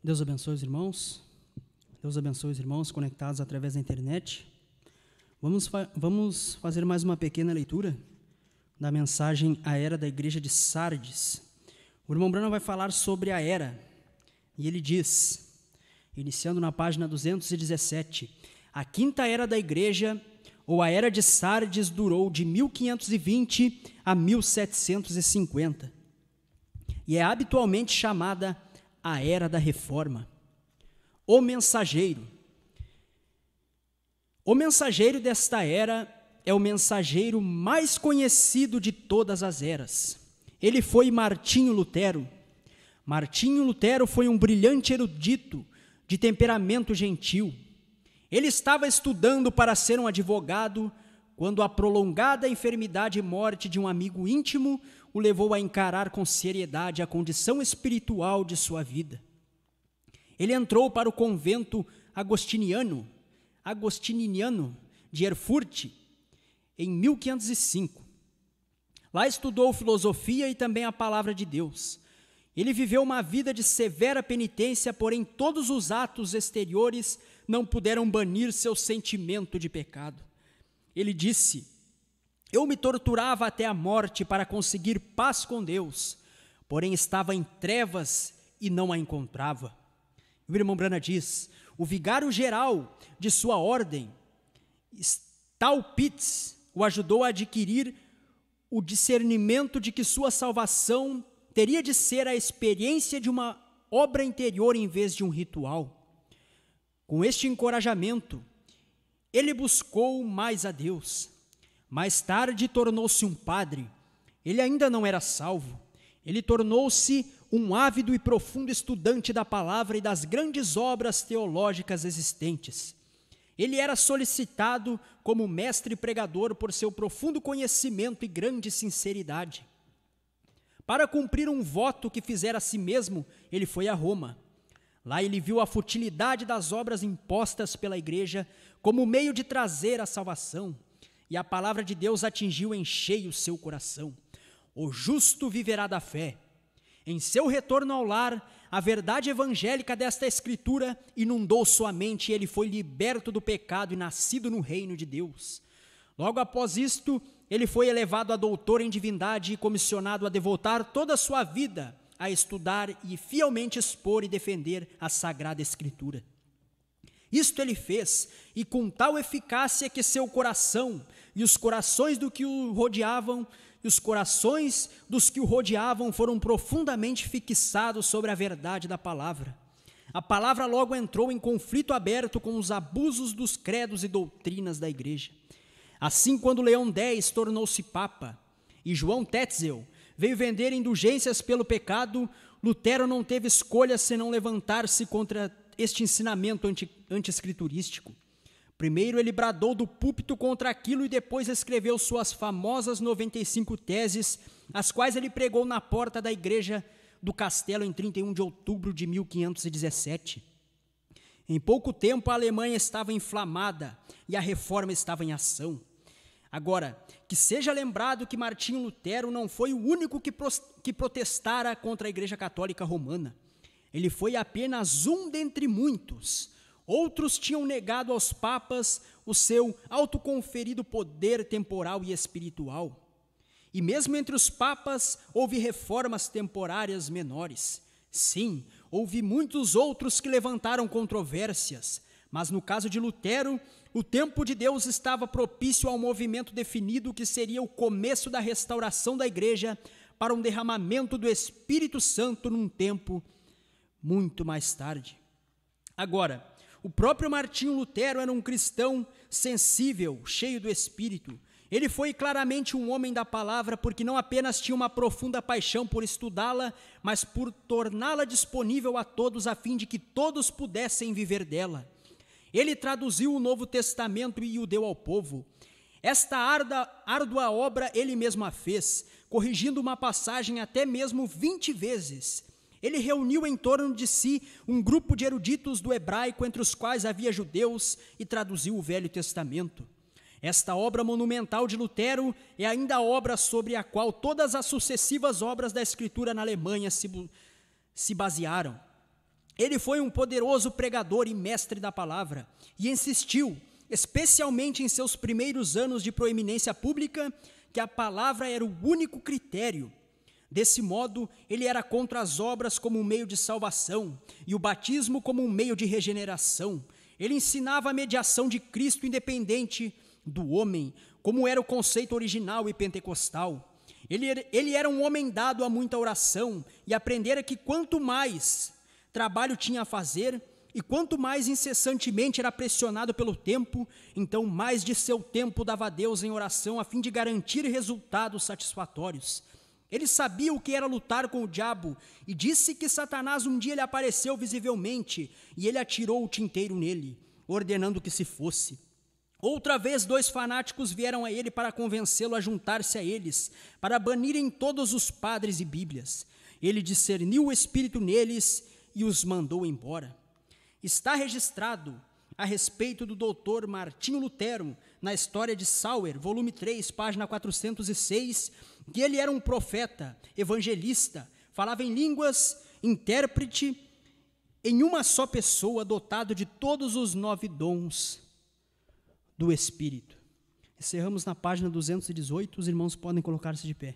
Deus abençoe os irmãos. Deus abençoe os irmãos conectados através da internet. Vamos fazer mais uma pequena leitura da mensagem A Era da Igreja de Sardes. O irmão Branham vai falar sobre a era, e ele diz, iniciando na página 217, a quinta era da igreja, ou a era de Sardes, durou de 1520 a 1750, e é habitualmente chamada a Era da Reforma. O mensageiro desta era é o mensageiro mais conhecido de todas as eras. Ele foi Martinho Lutero. Martinho Lutero foi um brilhante erudito, de temperamento gentil. Ele estava estudando para ser um advogado, quando a prolongada enfermidade e morte de um amigo íntimo o levou a encarar com seriedade a condição espiritual de sua vida. Ele entrou para o convento agostiniano de Erfurt, em 1505. Lá estudou filosofia e também a palavra de Deus. Ele viveu uma vida de severa penitência, porém todos os atos exteriores não puderam banir seu sentimento de pecado. Ele disse: eu me torturava até a morte para conseguir paz com Deus, porém estava em trevas e não a encontrava. O irmão Branham diz: o vigário geral de sua ordem, Staupitz, o ajudou a adquirir o discernimento de que sua salvação teria de ser a experiência de uma obra interior em vez de um ritual. Com este encorajamento, ele buscou mais a Deus. Mais tarde tornou-se um padre. Ele ainda não era salvo. Ele tornou-se um ávido e profundo estudante da palavra e das grandes obras teológicas existentes. Ele era solicitado como mestre pregador por seu profundo conhecimento e grande sinceridade. Para cumprir um voto que fizera a si mesmo, ele foi a Roma. Lá ele viu a futilidade das obras impostas pela igreja como meio de trazer a salvação, e a palavra de Deus atingiu em cheio seu coração. O justo viverá da fé. Em seu retorno ao lar, a verdade evangélica desta escritura inundou sua mente e ele foi liberto do pecado e nascido no reino de Deus. Logo após isto, ele foi elevado a doutor em divindade e comissionado a devotar toda a sua vida a estudar e fielmente expor e defender a Sagrada Escritura. Isto ele fez, e com tal eficácia que seu coração e os corações dos que o rodeavam foram profundamente fixados sobre a verdade da palavra. A palavra logo entrou em conflito aberto com os abusos dos credos e doutrinas da igreja. Assim, quando Leão X tornou-se papa e João Tetzel veio vender indulgências pelo pecado, Lutero não teve escolha senão levantar-se contra este ensinamento anti-escriturístico. Primeiro ele bradou do púlpito contra aquilo e depois escreveu suas famosas 95 teses, as quais ele pregou na porta da igreja do castelo em 31 de outubro de 1517. Em pouco tempo a Alemanha estava inflamada e a reforma estava em ação. Agora, que seja lembrado que Martinho Lutero não foi o único que protestara contra a Igreja Católica Romana. Ele foi apenas um dentre muitos. Outros tinham negado aos papas o seu autoconferido poder temporal e espiritual. E mesmo entre os papas houve reformas temporárias menores. Sim, houve muitos outros que levantaram controvérsias, mas no caso de Lutero, o tempo de Deus estava propício ao movimento definido que seria o começo da restauração da igreja para um derramamento do Espírito Santo num tempo muito mais tarde. Agora, o próprio Martinho Lutero era um cristão sensível, cheio do Espírito. Ele foi claramente um homem da palavra porque não apenas tinha uma profunda paixão por estudá-la, mas por torná-la disponível a todos a fim de que todos pudessem viver dela. Ele traduziu o Novo Testamento e o deu ao povo. Esta árdua obra ele mesmo a fez, corrigindo uma passagem até mesmo 20 vezes. Ele reuniu em torno de si um grupo de eruditos do hebraico, entre os quais havia judeus, e traduziu o Velho Testamento. Esta obra monumental de Lutero é ainda a obra sobre a qual todas as sucessivas obras da Escritura na Alemanha se basearam. Ele foi um poderoso pregador e mestre da palavra, e insistiu, especialmente em seus primeiros anos de proeminência pública, que a palavra era o único critério. Desse modo, ele era contra as obras como um meio de salvação e o batismo como um meio de regeneração. Ele ensinava a mediação de Cristo independente do homem, como era o conceito original e pentecostal. Ele era um homem dado a muita oração e aprendera que quanto mais trabalho tinha a fazer e quanto mais incessantemente era pressionado pelo tempo, então mais de seu tempo dava a Deus em oração a fim de garantir resultados satisfatórios. Ele sabia o que era lutar com o diabo e disse que Satanás um dia lhe apareceu visivelmente e ele atirou o tinteiro nele, ordenando que se fosse. Outra vez 2 fanáticos vieram a ele para convencê-lo a juntar-se a eles, para banirem todos os padres e bíblias. Ele discerniu o espírito neles e os mandou embora. Está registrado a respeito do doutor Martinho Lutero, na História de Sauer, volume 3, página 406, que ele era um profeta, evangelista, falava em línguas, intérprete, em uma só pessoa, dotado de todos os 9 dons do Espírito. Encerramos na página 218, os irmãos podem colocar-se de pé.